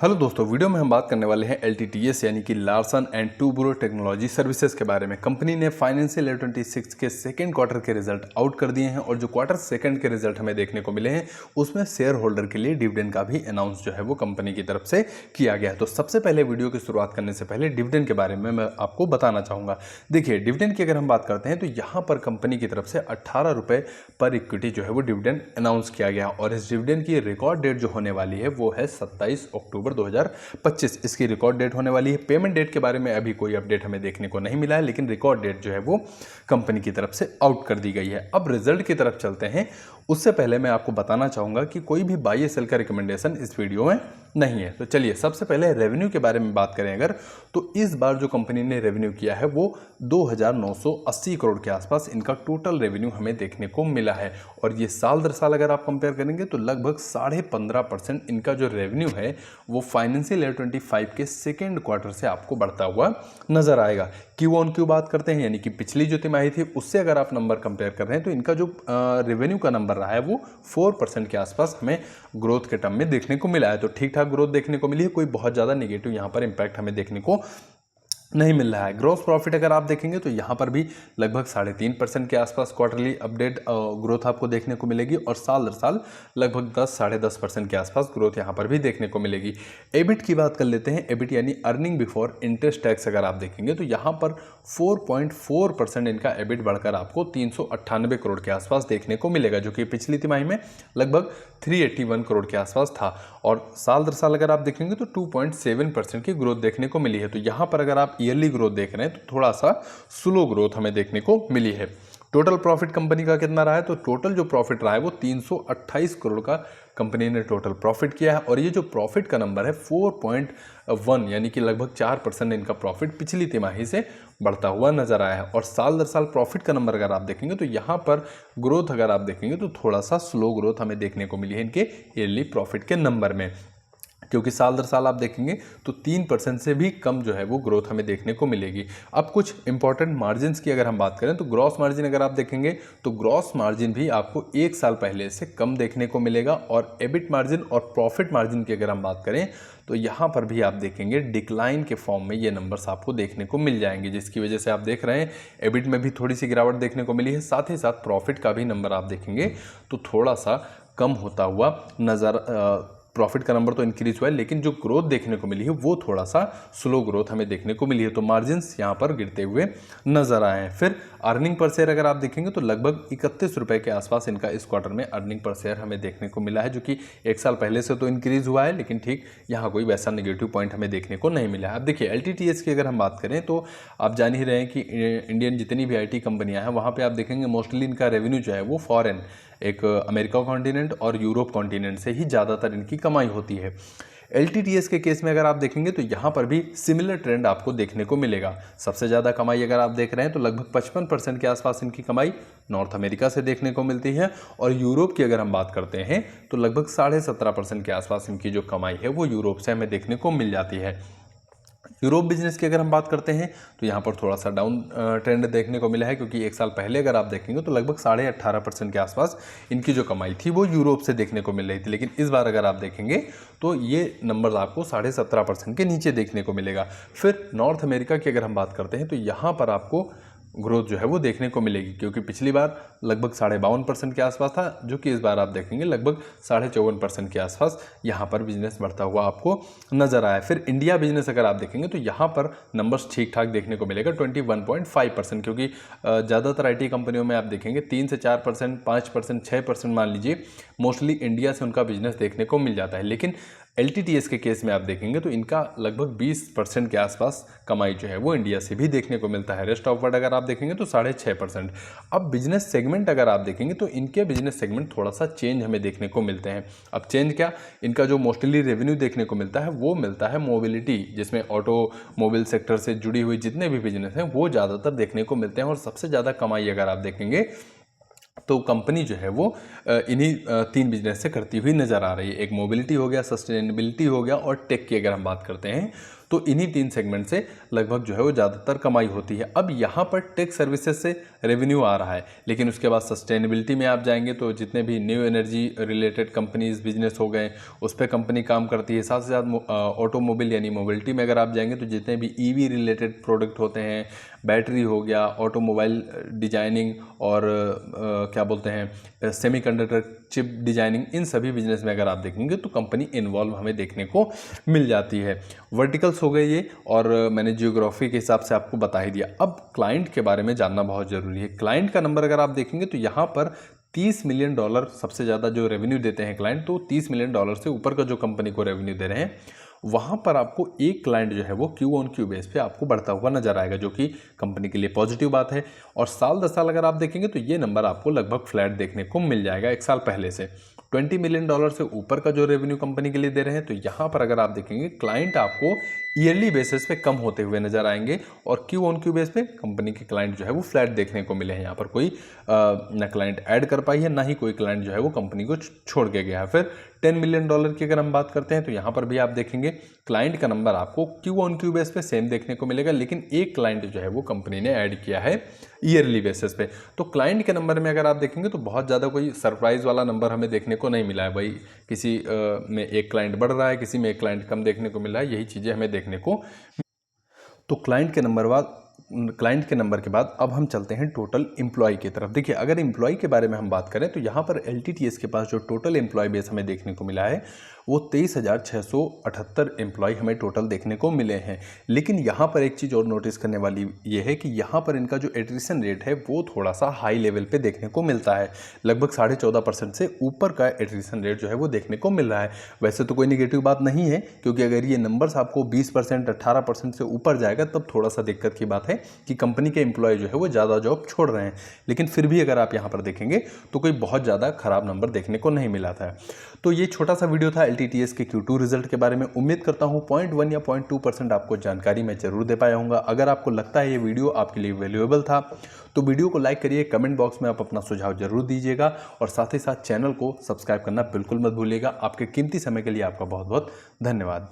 Hello दोस्तों, video में हम बात करने वाले हैं LTTS यानी कि Larsen and Toubro technology services के बारे में। कंपनी ने फाइनेंशियल ईयर 26 के सेकंड क्वार्टर के रिजल्ट आउट कर दिए हैं और जो क्वार्टर सेकंड के रिजल्ट हमें देखने को मिले हैं उसमें शेयर होल्डर के लिए डिविडेंड का भी अनाउंस जो है वो कंपनी की तरफ से किया गया है। तो सबसे पहले वीडियो की शुरुआत करने से पहले डिविडेंड के बारे में मैं आपको बताना चाहूँगा। देखिए, डिविडेंड की अगर हम बात करते हैं तो यहाँ पर कंपनी की तरफ से 18 रुपये पर इक्विटी जो है वो डिविडेंड अनाउंस किया गया और इस डिविडेंड की रिकॉर्ड डेट जो होने वाली है वो है 27 अक्टूबर 2025 इसकी रिकॉर्ड डेट होने वाली है। पेमेंट डेट के बारे में अभी कोई अपडेट हमें देखने को नहीं मिला है, लेकिन रिकॉर्ड डेट जो है वो कंपनी की तरफ से आउट कर दी गई है। अब रिजल्ट की तरफ चलते हैं। उससे पहले मैं आपको बताना चाहूंगा कि कोई भी बाय सेल का रिकमेंडेशन इस वीडियो में नहीं है। तो चलिए सबसे पहले रेवेन्यू के बारे में बात करें अगर, तो इस बार जो कंपनी ने रेवेन्यू किया है वो 2980 करोड़ के आसपास इनका टोटल रेवेन्यू हमें देखने को मिला है। और ये साल दर साल अगर आप कंपेयर करेंगे तो लगभग 15.5% इनका जो रेवेन्यू है वो फाइनेंशियल ईयर 25 के सेकेंड क्वार्टर से आपको बढ़ता हुआ नजर आएगा। क्यू ऑन क्यू बात करते हैं यानी कि पिछली जो तिमाही थी उससे अगर आप नंबर कंपेयर कर रहे हैं तो इनका जो रेवेन्यू का नंबर रहा है वो 4% के आसपास हमें ग्रोथ के टर्म में देखने को मिला है। तो ठीक ठाक ग्रोथ देखने को मिली है, कोई बहुत ज़्यादा नेगेटिव यहाँ पर इंपैक्ट हमें देखने को नहीं मिल रहा है। ग्रॉस प्रॉफिट अगर आप देखेंगे तो यहाँ पर भी लगभग 3.5% के आसपास क्वार्टरली अपडेट ग्रोथ आपको देखने को मिलेगी और साल दर साल लगभग 10-10.5% के आसपास ग्रोथ यहाँ पर भी देखने को मिलेगी। एबिट की बात कर लेते हैं। एबिट यानी अर्निंग बिफोर इंटरेस्ट टैक्स अगर आप देखेंगे तो यहाँ पर 4.4% इनका एबिट बढ़कर आपको 398 करोड़ के आसपास देखने को मिलेगा, जो कि पिछली तिमाही में लगभग 381 करोड़ के आसपास था। और साल दर साल अगर आप देखेंगे तो 2.7% की ग्रोथ देखने को मिली है। तो यहाँ पर अगर आप ईयरली ग्रोथ देख रहे हैं तो थोड़ा सा स्लो ग्रोथ हमें देखने को मिली है। टोटल प्रॉफिट कंपनी का कितना रहा है, तो टोटल जो प्रॉफिट रहा है वो 328 करोड़ का कंपनी ने टोटल प्रॉफिट किया है। और ये जो प्रॉफिट का नंबर है 4.1 यानी कि लगभग 4% इनका प्रॉफिट पिछली तिमाही से बढ़ता हुआ नजर आया है। और साल दर साल प्रॉफिट का नंबर अगर आप देखेंगे तो यहाँ पर ग्रोथ अगर आप देखेंगे तो थोड़ा सा स्लो ग्रोथ हमें देखने को मिली है इनके ईयरली प्रॉफिट के नंबर में, क्योंकि साल दर साल आप देखेंगे तो 3% से भी कम जो है वो ग्रोथ हमें देखने को मिलेगी। अब कुछ इंपॉर्टेंट मार्जिन की अगर हम बात करें तो ग्रॉस मार्जिन अगर आप देखेंगे तो ग्रॉस मार्जिन भी आपको एक साल पहले से कम देखने को मिलेगा। और एबिट मार्जिन और प्रॉफिट मार्जिन की अगर हम बात करें तो यहाँ पर भी आप देखेंगे डिक्लाइन के फॉर्म में ये नंबर्स आपको देखने को मिल जाएंगे, जिसकी वजह से आप देख रहे हैं एबिट में भी थोड़ी सी गिरावट देखने को मिली है। साथ ही साथ प्रॉफिट का भी नंबर आप देखेंगे तो थोड़ा सा कम होता हुआ नज़र प्रॉफिट का नंबर तो इंक्रीज हुआ है, लेकिन जो ग्रोथ देखने को मिली है वो थोड़ा सा स्लो ग्रोथ हमें देखने को मिली है। तो मार्जिन्स यहाँ पर गिरते हुए नजर आए हैं। फिर अर्निंग पर शेयर अगर आप देखेंगे तो लगभग 31 रुपये के आसपास इनका इस क्वार्टर में अर्निंग पर शेयर हमें देखने को मिला है, जो कि एक साल पहले से तो इंक्रीज हुआ है, लेकिन ठीक यहाँ कोई वैसा नेगेटिव पॉइंट हमें देखने को नहीं मिला है। अब देखिए LTTS की अगर हम बात करें तो आप जान ही रहे हैं कि इंडियन जितनी भी IT कंपनियाँ हैं वहाँ पर आप देखेंगे मोस्टली इनका रेवेन्यू जो है वो फॉरेन, एक अमेरिका कॉन्टिनेंट और यूरोप कॉन्टिनेंट से ही ज़्यादातर इनकी कमाई होती है। LTTS के केस में अगर आप देखेंगे तो यहाँ पर भी सिमिलर ट्रेंड आपको देखने को मिलेगा। सबसे ज़्यादा कमाई अगर आप देख रहे हैं तो लगभग 55% के आसपास इनकी कमाई नॉर्थ अमेरिका से देखने को मिलती है। और यूरोप की अगर हम बात करते हैं तो लगभग 17.5% के आसपास इनकी जो कमाई है वो यूरोप से हमें देखने को मिल जाती है। यूरोप बिजनेस की अगर हम बात करते हैं तो यहाँ पर थोड़ा सा डाउन ट्रेंड देखने को मिला है, क्योंकि एक साल पहले अगर आप देखेंगे तो लगभग 18.5% के आसपास इनकी जो कमाई थी वो यूरोप से देखने को मिल रही थी, लेकिन इस बार अगर आप देखेंगे तो ये नंबर आपको 17.5% के नीचे देखने को मिलेगा। फिर नॉर्थ अमेरिका की अगर हम बात करते हैं तो यहाँ पर आपको ग्रोथ जो है वो देखने को मिलेगी, क्योंकि पिछली बार लगभग 52.5% के आसपास था, जो कि इस बार आप देखेंगे लगभग 54.5% के आसपास यहाँ पर बिजनेस बढ़ता हुआ आपको नजर आया। फिर इंडिया बिजनेस अगर आप देखेंगे तो यहाँ पर नंबर्स ठीक ठाक देखने को मिलेगा 21.5%, क्योंकि ज़्यादातर IT कंपनियों में आप देखेंगे 3 से 4%, 5%, 6% मान लीजिए मोस्टली इंडिया से उनका बिजनेस देखने को मिल जाता है। लेकिन LTTS के केस में आप देखेंगे तो इनका लगभग 20% के आसपास कमाई जो है वो इंडिया से भी देखने को मिलता है। रेस्ट ऑफ वर्ल्ड अगर आप देखेंगे तो 6.5%। अब बिजनेस सेगमेंट अगर आप देखेंगे तो इनके बिजनेस सेगमेंट थोड़ा सा चेंज हमें देखने को मिलते हैं। अब चेंज क्या, इनका जो मोस्टली रेवेन्यू देखने को मिलता है वो मिलता है मोबिलिटी, जिसमें ऑटोमोबाइल सेक्टर से जुड़ी हुई जितने भी बिजनेस हैं वो ज़्यादातर देखने को मिलते हैं। और सबसे ज़्यादा कमाई अगर आप देखेंगे तो कंपनी जो है वो इन्हीं 3 बिजनेस से करती हुई नज़र आ रही है। एक मोबिलिटी हो गया, सस्टेनेबिलिटी हो गया और टेक की अगर हम बात करते हैं तो इन्हीं 3 सेगमेंट से लगभग जो है वो ज़्यादातर कमाई होती है। अब यहाँ पर टेक सर्विसेज से रेवेन्यू आ रहा है, लेकिन उसके बाद सस्टेनेबिलिटी में आप जाएंगे तो जितने भी new energy related companies business हो गए उस पर कंपनी काम करती है। साथ ही साथ ऑटोमोबाइल यानी मोबिलिटी में अगर आप जाएंगे तो जितने भी ईवी रिलेटेड प्रोडक्ट होते हैं, बैटरी हो गया, ऑटोमोबाइल डिजाइनिंग और क्या बोलते हैं सेमीकंडक्टर चिप डिजाइनिंग, इन सभी बिजनेस में अगर आप देखेंगे तो कंपनी इन्वॉल्व हमें देखने को मिल जाती है। वर्टिकल्स हो गए ये, और मैंने जियोग्राफी के हिसाब से आपको बता ही दिया। अब क्लाइंट के बारे में जानना बहुत ज़रूरी है। क्लाइंट का नंबर अगर आप देखेंगे तो यहाँ पर $30 मिलियन सबसे ज़्यादा जो रेवेन्यू देते हैं क्लाइंट, तो $30 मिलियन से ऊपर का जो कंपनी को रेवेन्यू दे रहे हैं, वहाँ पर आपको एक क्लाइंट जो है वो क्यू ऑन क्यू बेस पे आपको बढ़ता हुआ नजर आएगा, जो कि कंपनी के लिए पॉजिटिव बात है। और साल 10 साल अगर आप देखेंगे तो ये नंबर आपको लगभग फ्लैट देखने को मिल जाएगा एक साल पहले से। $20 मिलियन से ऊपर का जो रेवेन्यू कंपनी के लिए दे रहे हैं, तो यहाँ पर अगर आप देखेंगे क्लाइंट आपको ईयरली बेसिस पे कम होते हुए नजर आएंगे, और क्यू ऑन क्यू बेस पे कंपनी के क्लाइंट जो है वो फ्लैट देखने को मिले हैं। यहाँ पर कोई ना क्लाइंट ऐड कर पाई है, ना ही कोई क्लाइंट जो है वो कंपनी को छोड़ के गया है। फिर $10 मिलियन की अगर हम बात करते हैं तो यहाँ पर भी आप देखेंगे क्लाइंट का नंबर आपको क्यू ऑन क्यू बेस पे सेम देखने को मिलेगा, लेकिन एक क्लाइंट जो है वो कंपनी ने ऐड किया है ईयरली बेसिस पे। तो क्लाइंट के नंबर में अगर आप देखेंगे तो बहुत ज़्यादा कोई सरप्राइज वाला नंबर हमें देखने को नहीं मिला है भाई, किसी में एक क्लाइंट बढ़ रहा है, किसी में एक क्लाइंट कम देखने को मिल रहा है, यही चीज़ें हमें देखने को। तो क्लाइंट के नंबर के बाद अब हम चलते हैं टोटल एम्प्लॉय की तरफ। देखिए, अगर एम्प्लॉय के बारे में हम बात करें तो यहाँ पर LTTS के पास जो टोटल एम्प्लॉय बेस हमें देखने को मिला है वो 23,678 एम्प्लॉय हमें टोटल देखने को मिले हैं। लेकिन यहाँ पर एक चीज़ और नोटिस करने वाली ये है कि यहाँ पर इनका जो एट्रिशन रेट है वो थोड़ा सा हाई लेवल पे देखने को मिलता है। लगभग 14.5% से ऊपर का एट्रिशन रेट जो है वो देखने को मिल रहा है। वैसे तो कोई निगेटिव बात नहीं है, क्योंकि अगर ये नंबर्स आपको 20%, 18% से ऊपर जाएगा तब थोड़ा सा दिक्कत की बात है कि कंपनी के एम्प्लॉय जो है वो ज़्यादा जॉब छोड़ रहे हैं। लेकिन फिर भी अगर आप यहाँ पर देखेंगे तो कोई बहुत ज़्यादा खराब नंबर देखने को नहीं मिला था। तो ये छोटा सा वीडियो था LTTS के Q2 रिजल्ट के बारे में। उम्मीद करता हूँ 0.1 या 0.2% आपको जानकारी मैं जरूर दे पाया हूँगा। अगर आपको लगता है ये वीडियो आपके लिए वैल्यूएबल था तो वीडियो को लाइक करिए, कमेंट बॉक्स में आप अपना सुझाव जरूर दीजिएगा, और साथ ही साथ चैनल को सब्सक्राइब करना बिल्कुल मत भूलिएगा। आपके कीमती समय के लिए आपका बहुत बहुत धन्यवाद।